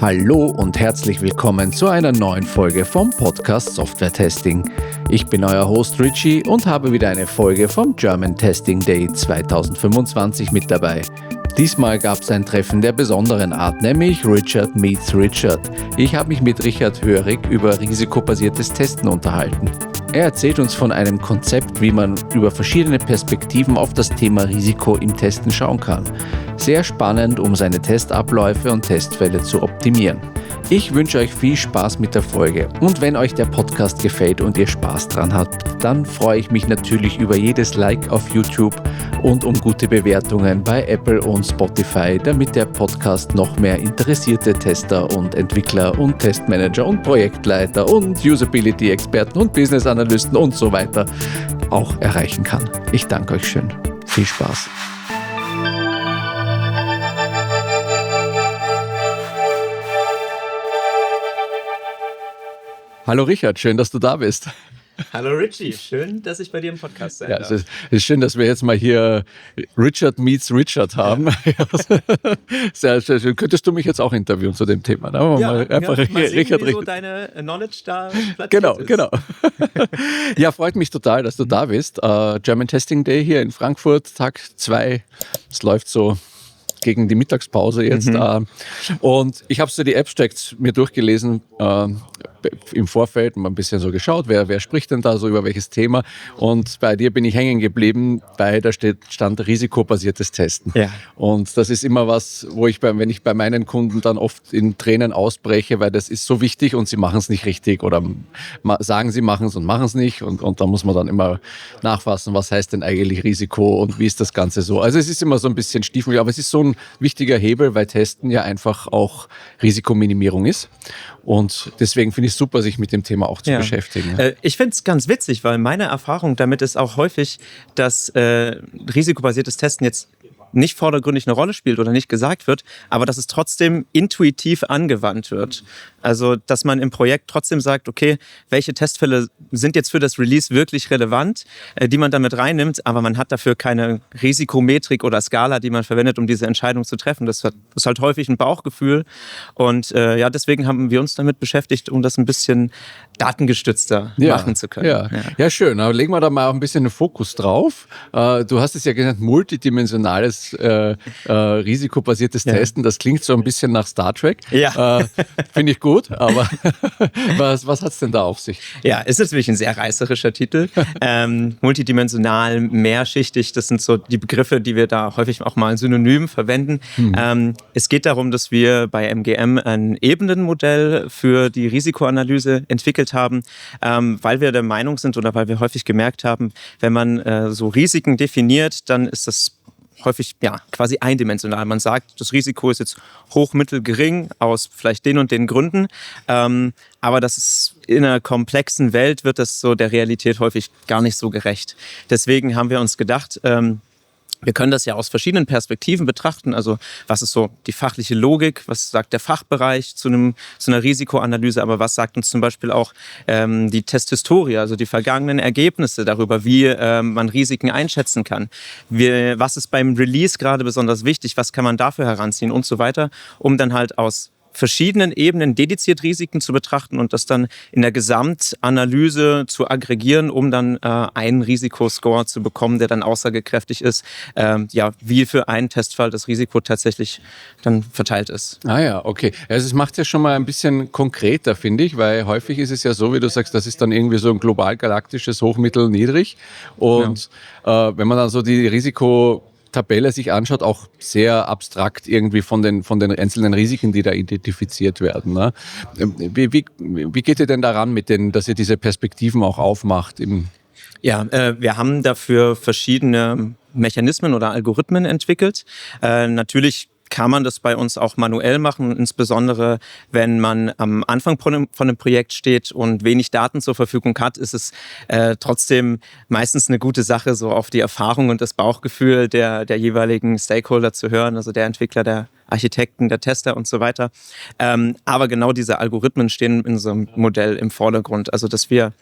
Hallo und herzlich willkommen zu einer neuen Folge vom Podcast Software Testing. Ich bin euer Host Richie und habe wieder eine Folge vom German Testing Day 2025 mit dabei. Diesmal gab es ein Treffen der besonderen Art, nämlich Richard meets Richard. Ich habe mich mit Richard Hörig über risikobasiertes Testen unterhalten. Er erzählt uns von einem Konzept, wie man über verschiedene Perspektiven auf das Thema Risiko im Testen schauen kann. Sehr spannend, um seine Testabläufe und Testfälle zu optimieren. Ich wünsche euch viel Spaß mit der Folge und wenn euch der Podcast gefällt und ihr Spaß dran habt, dann freue ich mich natürlich über jedes Like auf YouTube und um gute Bewertungen bei Apple und Spotify, damit der Podcast noch mehr interessierte Tester und Entwickler und Testmanager und Projektleiter und Usability-Experten und Business-Analysten und so weiter auch erreichen kann. Ich danke euch schön. Viel Spaß. Hallo Richard, schön, dass du da bist. Hallo Richie, schön, dass ich bei dir im Podcast sein darf. Es ist schön, dass wir jetzt mal hier Richard meets Richard haben. Ja. Sehr, sehr schön. Könntest du mich jetzt auch interviewen zu dem Thema? Mal sehen, Richard, wie so deine Knowledge da platziert ist. Genau. Ja, freut mich total, dass du da bist. German Testing Day hier in Frankfurt, Tag 2. Es läuft so gegen die Mittagspause jetzt. Und ich habe so die Abstracts mir durchgelesen im Vorfeld, mal ein bisschen so geschaut, wer spricht denn da so über welches Thema. Und bei dir bin ich hängen geblieben, da stand risikobasiertes Testen. Ja. Und das ist immer was, wo wenn ich bei meinen Kunden dann oft in Tränen ausbreche, weil das ist so wichtig und sie machen es nicht richtig oder sagen, sie machen es und machen es nicht. Und da muss man dann immer nachfassen, was heißt denn eigentlich Risiko und wie ist das Ganze so. Also es ist immer so ein bisschen stiefmütterlich, aber es ist so ein wichtiger Hebel, weil Testen ja einfach auch Risikominimierung ist. Und deswegen finde ich es super, sich mit dem Thema auch zu beschäftigen. Ich finde es ganz witzig, weil meine Erfahrung damit ist auch häufig, dass risikobasiertes Testen jetzt nicht vordergründig eine Rolle spielt oder nicht gesagt wird, aber dass es trotzdem intuitiv angewandt wird. Also, dass man im Projekt trotzdem sagt, okay, welche Testfälle sind jetzt für das Release wirklich relevant, die man damit reinnimmt, aber man hat dafür keine Risikometrik oder Skala, die man verwendet, um diese Entscheidung zu treffen. Das ist halt häufig ein Bauchgefühl und deswegen haben wir uns damit beschäftigt, um das ein bisschen datengestützter machen zu können. Ja, schön. Aber legen wir da mal ein bisschen den Fokus drauf. Du hast es ja genannt, multidimensionales risikobasiertes Testen. Das klingt so ein bisschen nach Star Trek. Ja. Finde ich gut. Aber was hat es denn da auf sich? Ja, ist natürlich ein sehr reißerischer Titel. Multidimensional, mehrschichtig, das sind so die Begriffe, die wir da häufig auch mal synonym verwenden. Es geht darum, dass wir bei MGM ein Ebenenmodell für die Risikoanalyse entwickelt haben, weil wir der Meinung sind oder weil wir häufig gemerkt haben, wenn man so Risiken definiert, dann ist das häufig quasi eindimensional. Man sagt, das Risiko ist jetzt hoch, mittel, gering aus vielleicht den und den Gründen. Aber das ist in einer komplexen Welt wird das so der Realität häufig gar nicht so gerecht. Deswegen haben wir uns gedacht, wir können das ja aus verschiedenen Perspektiven betrachten. Also was ist so die fachliche Logik? Was sagt der Fachbereich zu einer Risikoanalyse? Aber was sagt uns zum Beispiel auch die Testhistorie, also die vergangenen Ergebnisse darüber, wie man Risiken einschätzen kann? Was ist beim Release gerade besonders wichtig? Was kann man dafür heranziehen und so weiter, um dann halt aus verschiedenen Ebenen dediziert Risiken zu betrachten und das dann in der Gesamtanalyse zu aggregieren, um dann einen Risikoscore zu bekommen, der dann aussagekräftig ist, wie für einen Testfall das Risiko tatsächlich dann verteilt ist. Ah ja, okay. Also es macht es ja schon mal ein bisschen konkreter, finde ich, weil häufig ist es ja so, wie du sagst, das ist dann irgendwie so ein global-galaktisches Hoch, Mittel, Niedrig und wenn man dann so die Tabelle sich anschaut, auch sehr abstrakt irgendwie von den einzelnen Risiken, die da identifiziert werden. Ne? Wie geht ihr denn daran dass ihr diese Perspektiven auch aufmacht? Wir haben dafür verschiedene Mechanismen oder Algorithmen entwickelt. Natürlich kann man das bei uns auch manuell machen, insbesondere wenn man am Anfang von einem Projekt steht und wenig Daten zur Verfügung hat, ist es trotzdem meistens eine gute Sache, so auf die Erfahrung und das Bauchgefühl der jeweiligen Stakeholder zu hören, also der Entwickler, der Architekten, der Tester und so weiter. Aber genau diese Algorithmen stehen in so einem Modell im Vordergrund, also dass wir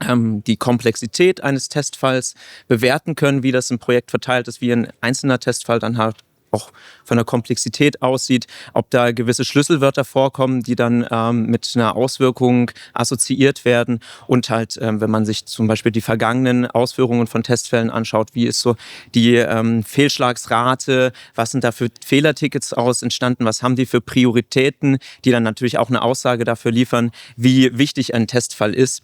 die Komplexität eines Testfalls bewerten können, wie das im Projekt verteilt ist, wie ein einzelner Testfall dann halt auch von der Komplexität aussieht, ob da gewisse Schlüsselwörter vorkommen, die dann mit einer Auswirkung assoziiert werden und halt, wenn man sich zum Beispiel die vergangenen Ausführungen von Testfällen anschaut, wie ist so die Fehlschlagsrate, was sind da für Fehlertickets entstanden, was haben die für Prioritäten, die dann natürlich auch eine Aussage dafür liefern, wie wichtig ein Testfall ist,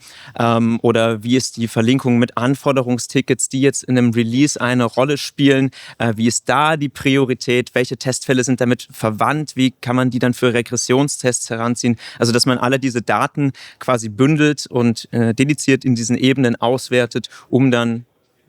oder wie ist die Verlinkung mit Anforderungstickets, die jetzt in einem Release eine Rolle spielen, wie ist da die Priorität, welche Testfälle sind damit verwandt, wie kann man die dann für Regressionstests heranziehen, also dass man alle diese Daten quasi bündelt und dediziert in diesen Ebenen auswertet, um dann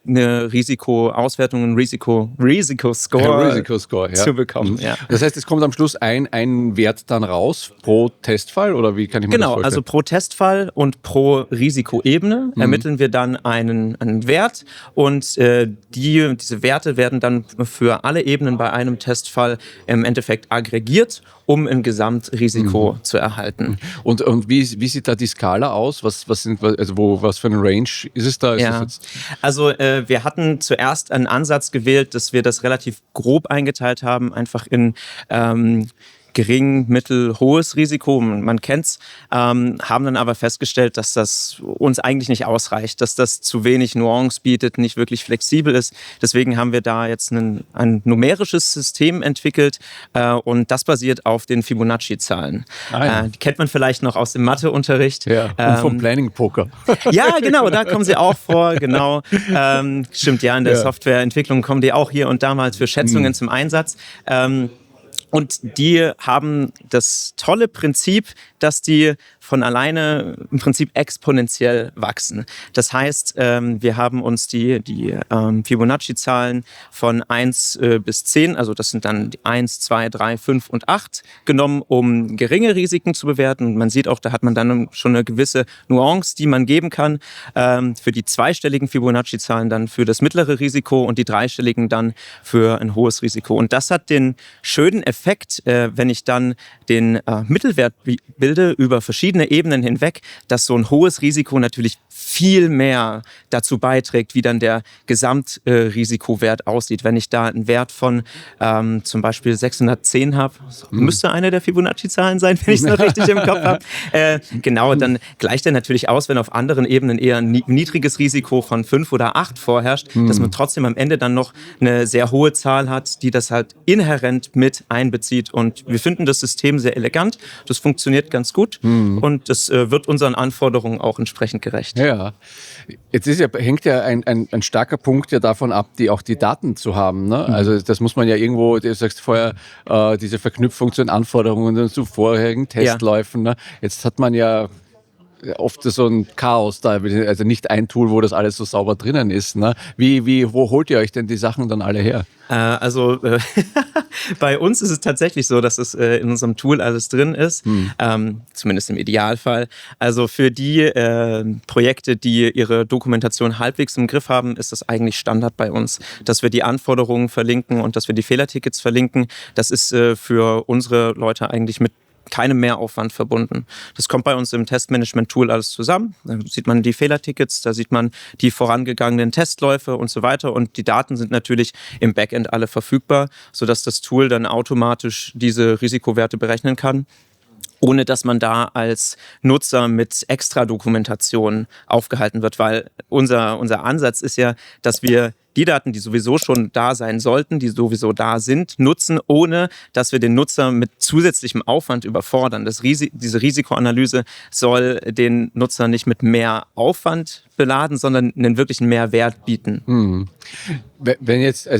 eine Risikoauswertung, einen Risikoscore zu bekommen. Ja. Das heißt, es kommt am Schluss ein Wert dann raus pro Testfall oder wie kann ich mir das vorstellen? Genau, also pro Testfall und pro Risikoebene ermitteln wir dann einen Wert und diese Werte werden dann für alle Ebenen bei einem Testfall im Endeffekt aggregiert, um ein Gesamtrisiko zu erhalten. Und wie sieht da die Skala aus? Was für eine Range ist es da? Also wir hatten zuerst einen Ansatz gewählt, dass wir das relativ grob eingeteilt haben, einfach in gering, mittel, hohes Risiko, man kennt's, haben dann aber festgestellt, dass das uns eigentlich nicht ausreicht, dass das zu wenig Nuance bietet, nicht wirklich flexibel ist. Deswegen haben wir da jetzt ein numerisches System entwickelt und das basiert auf den Fibonacci-Zahlen. Die kennt man vielleicht noch aus dem Matheunterricht. Ja, und vom Planning-Poker. Ja, genau, da kommen sie auch vor, genau. Stimmt, ja, in der Softwareentwicklung kommen die auch hier und da mal für Schätzungen zum Einsatz. Und die haben das tolle Prinzip, dass die von alleine im Prinzip exponentiell wachsen. Das heißt, wir haben uns die Fibonacci-Zahlen von 1 bis 10, also das sind dann die 1, 2, 3, 5 und 8, genommen, um geringe Risiken zu bewerten. Und man sieht auch, da hat man dann schon eine gewisse Nuance, die man geben kann. Für die zweistelligen Fibonacci-Zahlen dann für das mittlere Risiko und die dreistelligen dann für ein hohes Risiko. Und das hat den schönen Effekt, wenn ich dann den Mittelwert bilde über verschiedene Ebenen hinweg, dass so ein hohes Risiko natürlich viel mehr dazu beiträgt, wie dann der Gesamtrisikowert aussieht. Wenn ich da einen Wert von zum Beispiel 610 habe, müsste eine der Fibonacci-Zahlen sein, wenn ich es noch richtig im Kopf habe. Genau, dann gleicht er natürlich aus, wenn auf anderen Ebenen eher ein niedriges Risiko von 5 oder 8 vorherrscht, dass man trotzdem am Ende dann noch eine sehr hohe Zahl hat, die das halt inhärent mit einbezieht. Und wir finden das System sehr elegant, das funktioniert ganz gut und das wird unseren Anforderungen auch entsprechend gerecht. Ja, jetzt hängt ja ein starker Punkt ja davon ab, auch die Daten zu haben. Ne? Also das muss man ja irgendwo, du sagst vorher, diese Verknüpfung zu den Anforderungen und zu vorherigen Testläufen. Ne? Jetzt hat man ja oft so ein Chaos da, also nicht ein Tool, wo das alles so sauber drinnen ist. Ne? Wo holt ihr euch denn die Sachen dann alle her? Bei uns ist es tatsächlich so, dass es in unserem Tool alles drin ist, zumindest im Idealfall. Also für die Projekte, die ihre Dokumentation halbwegs im Griff haben, ist das eigentlich Standard bei uns, dass wir die Anforderungen verlinken und dass wir die Fehlertickets verlinken. Das ist für unsere Leute eigentlich mit keinem Mehraufwand verbunden. Das kommt bei uns im Testmanagement-Tool alles zusammen. Da sieht man die Fehlertickets, da sieht man die vorangegangenen Testläufe und so weiter. Und die Daten sind natürlich im Backend alle verfügbar, sodass das Tool dann automatisch diese Risikowerte berechnen kann, ohne dass man da als Nutzer mit Extra-Dokumentation aufgehalten wird. Weil unser Ansatz ist ja, dass wir die Daten, die sowieso schon da sein sollten, die sowieso da sind, nutzen, ohne dass wir den Nutzer mit zusätzlichem Aufwand überfordern. Diese Risikoanalyse soll den Nutzer nicht mit mehr Aufwand beladen, sondern einen wirklichen Mehrwert bieten. Wenn jetzt,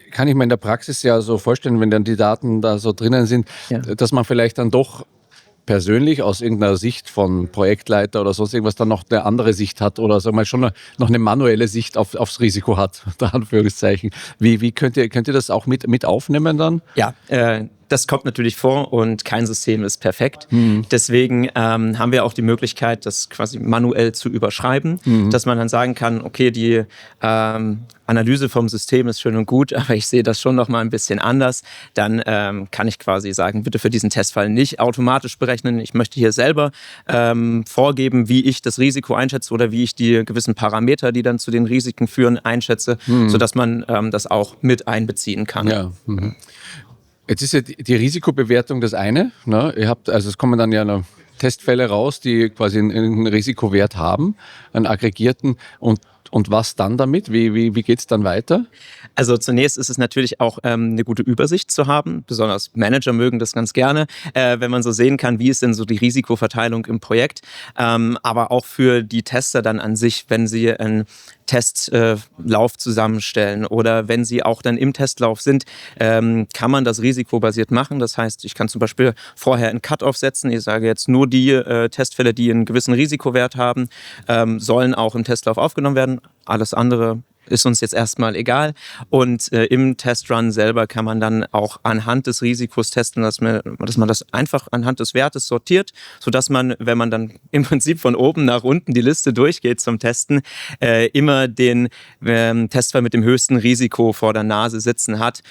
kann ich mir in der Praxis ja so vorstellen, wenn dann die Daten da so drinnen sind, dass man vielleicht dann doch persönlich aus irgendeiner Sicht von Projektleiter oder sonst irgendwas dann noch eine andere Sicht hat oder sagen wir mal schon noch eine manuelle Sicht aufs Risiko hat, unter Anführungszeichen. Wie könnt ihr das auch mit aufnehmen dann? Ja, Das kommt natürlich vor und kein System ist perfekt. Deswegen haben wir auch die Möglichkeit, das quasi manuell zu überschreiben, dass man dann sagen kann, okay, die Analyse vom System ist schön und gut, aber ich sehe das schon noch mal ein bisschen anders. Dann kann ich quasi sagen, bitte für diesen Testfall nicht automatisch berechnen. Ich möchte hier selber vorgeben, wie ich das Risiko einschätze oder wie ich die gewissen Parameter, die dann zu den Risiken führen, einschätze, sodass man das auch mit einbeziehen kann. Ja. Jetzt ist ja die Risikobewertung das eine. Ne? Es kommen dann ja noch Testfälle raus, die quasi einen Risikowert haben, einen aggregierten. Und was dann damit? Wie geht es dann weiter? Also zunächst ist es natürlich auch eine gute Übersicht zu haben. Besonders Manager mögen das ganz gerne, wenn man so sehen kann, wie ist denn so die Risikoverteilung im Projekt. Aber auch für die Tester dann an sich, wenn sie einen Testlauf zusammenstellen oder wenn sie auch dann im Testlauf sind, kann man das risikobasiert machen. Das heißt, ich kann zum Beispiel vorher einen Cut-off setzen. Ich sage jetzt, nur die Testfälle, die einen gewissen Risikowert haben, sollen auch im Testlauf aufgenommen werden. Alles andere ist uns jetzt erstmal egal. Und im Testrun selber kann man dann auch anhand des Risikos testen, dass man das einfach anhand des Wertes sortiert, sodass man, wenn man dann im Prinzip von oben nach unten die Liste durchgeht zum Testen, immer den Testfall mit dem höchsten Risiko vor der Nase sitzen hat,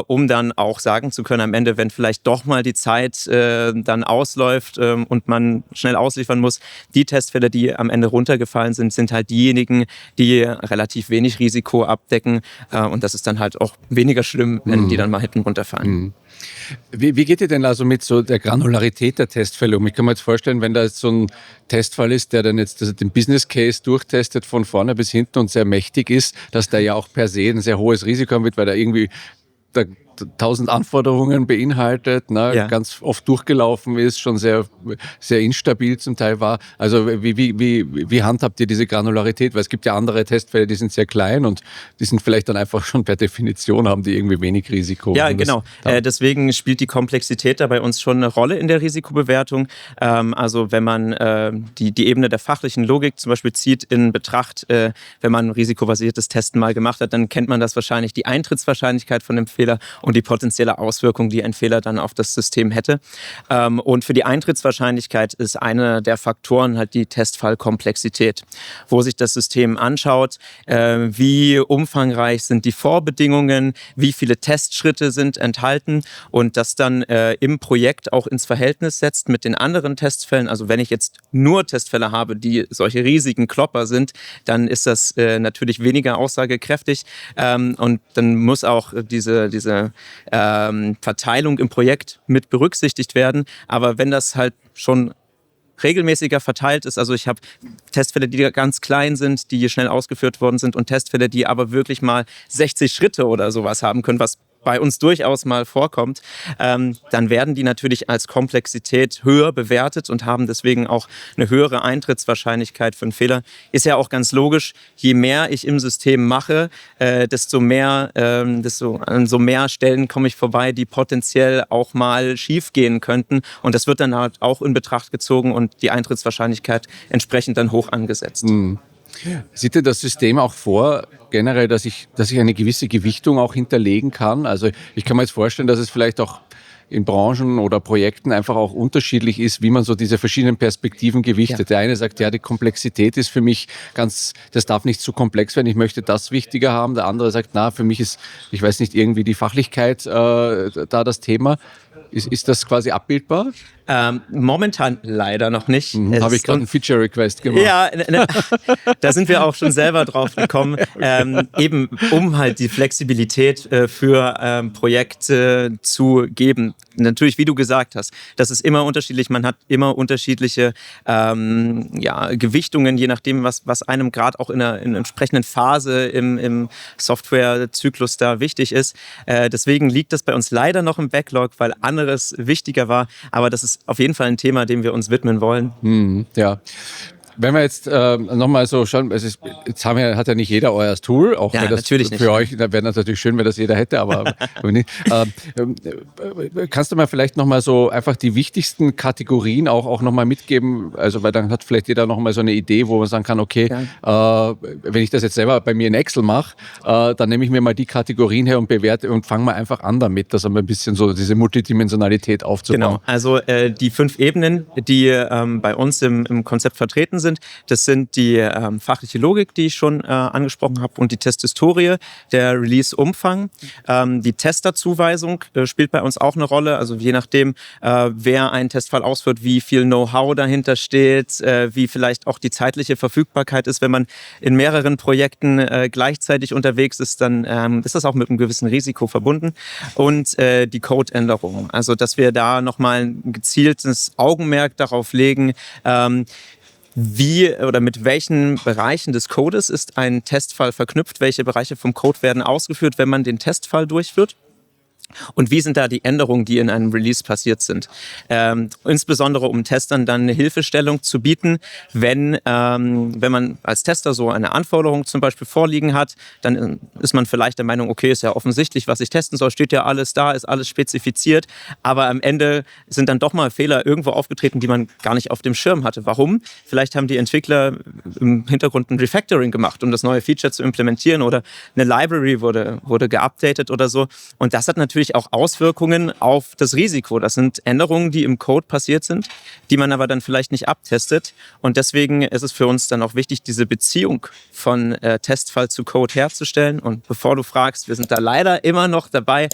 um dann auch sagen zu können, am Ende, wenn vielleicht doch mal die Zeit dann ausläuft und man schnell ausliefern muss, die Testfälle, die am Ende runtergefallen sind, sind halt diejenigen, die relativ wenig Risiko abdecken und das ist dann halt auch weniger schlimm, wenn die dann mal hinten runterfallen. Wie geht ihr denn also mit so der Granularität der Testfälle um? Ich kann mir jetzt vorstellen, wenn da jetzt so ein Testfall ist, der dann jetzt den Business Case durchtestet von vorne bis hinten und sehr mächtig ist, dass der ja auch per se ein sehr hohes Risiko haben wird, weil da irgendwie 1000 Anforderungen beinhaltet, ganz oft durchgelaufen ist, schon sehr, sehr instabil zum Teil war. Also wie handhabt ihr diese Granularität? Weil es gibt ja andere Testfälle, die sind sehr klein und die sind vielleicht dann einfach schon per Definition, haben die irgendwie wenig Risiko. Ja, genau. Deswegen spielt die Komplexität da bei uns schon eine Rolle in der Risikobewertung. Also wenn man die Ebene der fachlichen Logik zum Beispiel zieht in Betracht, wenn man risikobasiertes Testen mal gemacht hat, dann kennt man das wahrscheinlich, die Eintrittswahrscheinlichkeit von dem Fehler und die potenzielle Auswirkung, die ein Fehler dann auf das System hätte. Und für die Eintrittswahrscheinlichkeit ist einer der Faktoren halt die Testfallkomplexität, wo sich das System anschaut, wie umfangreich sind die Vorbedingungen, wie viele Testschritte sind enthalten und das dann im Projekt auch ins Verhältnis setzt mit den anderen Testfällen. Also wenn ich jetzt nur Testfälle habe, die solche riesigen Klopper sind, dann ist das natürlich weniger aussagekräftig und dann muss auch diese Verteilung im Projekt mit berücksichtigt werden. Aber wenn das halt schon regelmäßiger verteilt ist, also ich habe Testfälle, die ganz klein sind, die schnell ausgeführt worden sind und Testfälle, die aber wirklich mal 60 Schritte oder sowas haben können, was bei uns durchaus mal vorkommt, dann werden die natürlich als Komplexität höher bewertet und haben deswegen auch eine höhere Eintrittswahrscheinlichkeit für einen Fehler. Ist ja auch ganz logisch, je mehr ich im System mache, desto mehr Stellen komme ich vorbei, die potenziell auch mal schief gehen könnten. Und das wird dann halt auch in Betracht gezogen und die Eintrittswahrscheinlichkeit entsprechend dann hoch angesetzt. Sieht dir das System auch vor, generell, dass ich eine gewisse Gewichtung auch hinterlegen kann? Also ich kann mir jetzt vorstellen, dass es vielleicht auch in Branchen oder Projekten einfach auch unterschiedlich ist, wie man so diese verschiedenen Perspektiven gewichtet. Ja. Der eine sagt, ja, die Komplexität ist für mich das darf nicht zu komplex werden, ich möchte das wichtiger haben. Der andere sagt, na, für mich ist, ich weiß nicht, irgendwie die Fachlichkeit da das Thema. Ist das quasi abbildbar? Momentan leider noch nicht. Habe ich gerade einen Feature-Request gemacht. Ja, da sind wir auch schon selber drauf gekommen, eben um halt die Flexibilität für Projekte zu geben. Natürlich, wie du gesagt hast, das ist immer unterschiedlich. Man hat immer unterschiedliche Gewichtungen, je nachdem, was einem gerade auch in einer entsprechenden Phase im Softwarezyklus da wichtig ist. Deswegen liegt das bei uns leider noch im Backlog, weil anderes wichtiger war. Aber das ist auf jeden Fall ein Thema, dem wir uns widmen wollen. Ja. Wenn wir jetzt nochmal so schauen, hat ja nicht jeder euer Tool, auch wenn das natürlich nicht. Für euch wäre das natürlich schön, wenn das jeder hätte, aber nicht. Kannst du mal vielleicht nochmal so einfach die wichtigsten Kategorien auch nochmal mitgeben? Also, weil dann hat vielleicht jeder nochmal so eine Idee, wo man sagen kann, okay, wenn ich das jetzt selber bei mir in Excel mache, dann nehme ich mir mal die Kategorien her und bewerte und fange mal einfach an damit, dass wir ein bisschen so diese Multidimensionalität aufzubauen. Genau, also die 5 Ebenen, die bei uns im Konzept vertreten sind, das sind die fachliche Logik, die ich schon angesprochen habe, und die Testhistorie, der Release-Umfang. Die Testerzuweisung spielt bei uns auch eine Rolle, also je nachdem, wer einen Testfall ausführt, wie viel Know-how dahinter steht, wie vielleicht auch die zeitliche Verfügbarkeit ist. Wenn man in mehreren Projekten gleichzeitig unterwegs ist, dann ist das auch mit einem gewissen Risiko verbunden. Und die Codeänderungen, also dass wir da nochmal ein gezieltes Augenmerk darauf legen, wie oder mit welchen Bereichen des Codes ist ein Testfall verknüpft, welche Bereiche vom Code werden ausgeführt, wenn man den Testfall durchführt. Und wie sind da die Änderungen, die in einem Release passiert sind? Insbesondere um Testern dann eine Hilfestellung zu bieten, wenn man als Tester so eine Anforderung zum Beispiel vorliegen hat, dann ist man vielleicht der Meinung, okay, ist ja offensichtlich, was ich testen soll, steht ja alles da, ist alles spezifiziert, aber am Ende sind dann doch mal Fehler irgendwo aufgetreten, die man gar nicht auf dem Schirm hatte. Warum? Vielleicht haben die Entwickler im Hintergrund ein Refactoring gemacht, um das neue Feature zu implementieren, oder eine Library wurde geupdatet oder so, und das hat natürlich auch Auswirkungen auf das Risiko. Das sind Änderungen, die im Code passiert sind, die man aber dann vielleicht nicht abtestet. Und deswegen ist es für uns dann auch wichtig, diese Beziehung von Testfall zu Code herzustellen. Und bevor du fragst, wir sind da leider immer noch dabei,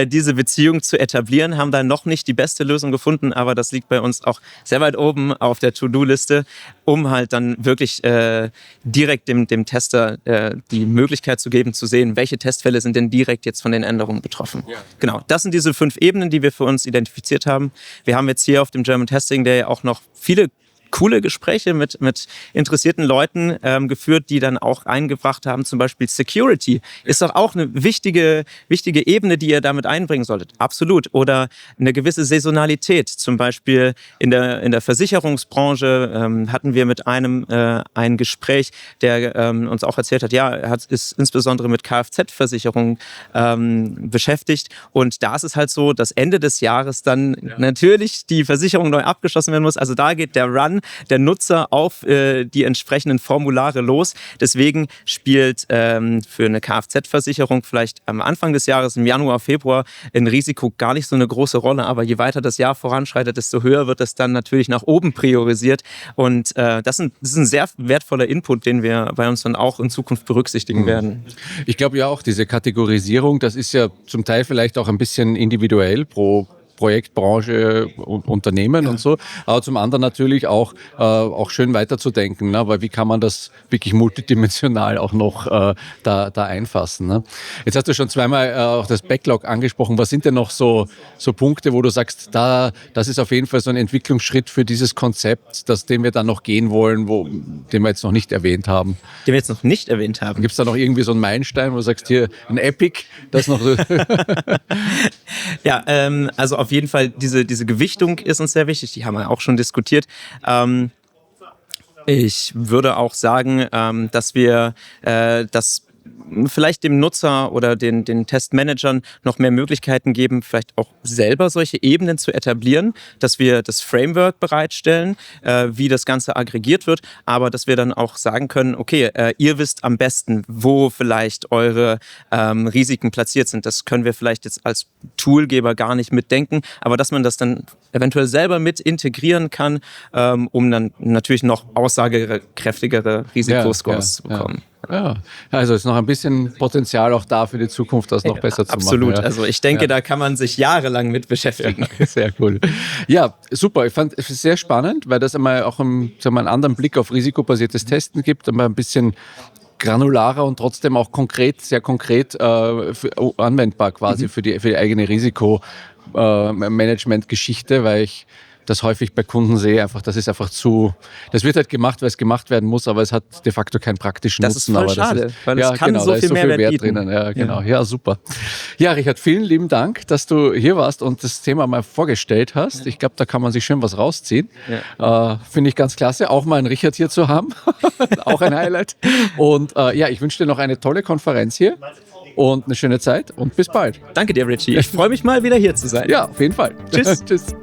diese Beziehung zu etablieren, haben da noch nicht die beste Lösung gefunden, aber das liegt bei uns auch sehr weit oben auf der To-Do-Liste, um halt dann wirklich direkt dem Tester die Möglichkeit zu geben, zu sehen, welche Testfälle sind denn direkt jetzt von den Änderungen betroffen. Ja. Genau, das sind diese 5 Ebenen, die wir für uns identifiziert haben. Wir haben jetzt hier auf dem German Testing Day auch noch viele coole Gespräche mit interessierten Leuten geführt, die dann auch eingebracht haben, zum Beispiel Security. Ist doch auch eine wichtige Ebene, die ihr damit einbringen solltet. Absolut. Oder eine gewisse Saisonalität. Zum Beispiel in der Versicherungsbranche hatten wir mit einem ein Gespräch, der uns auch erzählt hat, ja, er ist insbesondere mit Kfz-Versicherungen beschäftigt. Und da ist es halt so, dass Ende des Jahres dann natürlich die Versicherung neu abgeschlossen werden muss. Also da geht der Run der Nutzer auf die entsprechenden Formulare los. Deswegen spielt für eine Kfz-Versicherung vielleicht am Anfang des Jahres, im Januar, Februar, ein Risiko gar nicht so eine große Rolle. Aber je weiter das Jahr voranschreitet, desto höher wird es dann natürlich nach oben priorisiert. Und das ist ein sehr wertvoller Input, den wir bei uns dann auch in Zukunft berücksichtigen werden. Ich glaube ja auch, diese Kategorisierung, das ist ja zum Teil vielleicht auch ein bisschen individuell pro Projektbranche und Unternehmen und so, aber zum anderen natürlich auch schön weiterzudenken, ne? Weil wie kann man das wirklich multidimensional auch noch da einfassen, ne? Jetzt hast du schon zweimal auch das Backlog angesprochen. Was sind denn noch so Punkte, wo du sagst, das ist auf jeden Fall so ein Entwicklungsschritt für dieses Konzept, den wir dann noch gehen wollen, den wir jetzt noch nicht erwähnt haben? Den wir jetzt noch nicht erwähnt haben. Gibt es da noch irgendwie so einen Meilenstein, wo du sagst, hier ein Epic, das noch so? Ja, also auf jeden Fall diese Gewichtung ist uns sehr wichtig, die haben wir auch schon diskutiert. Ich würde auch sagen, dass wir das vielleicht dem Nutzer oder den Testmanagern noch mehr Möglichkeiten geben, vielleicht auch selber solche Ebenen zu etablieren, dass wir das Framework bereitstellen, wie das Ganze aggregiert wird, aber dass wir dann auch sagen können, okay, ihr wisst am besten, wo vielleicht eure Risiken platziert sind. Das können wir vielleicht jetzt als Toolgeber gar nicht mitdenken, aber dass man das dann eventuell selber mit integrieren kann, um dann natürlich noch aussagekräftigere Risikoscores zu bekommen. Ja, also ist noch ein bisschen Potenzial auch da für die Zukunft, das noch besser zu machen. Absolut, ja. Also ich denke, da kann man sich jahrelang mit beschäftigen. Ja, sehr cool. Ja, super. Ich fand es sehr spannend, weil das einmal auch einen anderen Blick auf risikobasiertes Testen gibt, einmal ein bisschen granularer und trotzdem auch sehr konkret anwendbar quasi für die eigene Risikomanagement-Geschichte, weil ich das häufig bei Kunden sehe, einfach, das wird halt gemacht, weil es gemacht werden muss, aber es hat de facto keinen praktischen Das Nutzen. ist voll schade, weil es kann so viel Mehrwert Wert bieten. drinnen. Ja, genau. Ja, super. Ja, Richard, vielen lieben Dank, dass du hier warst und das Thema mal vorgestellt hast. Ich glaube, da kann man sich schön was rausziehen. Ja. Finde ich ganz klasse, auch mal einen Richard hier zu haben. Auch ein Highlight. Und ich wünsche dir noch eine tolle Konferenz hier und eine schöne Zeit und bis bald. Danke dir, Richie. Ich freue mich mal, wieder hier zu sein. Ja, auf jeden Fall. Tschüss. Tschüss.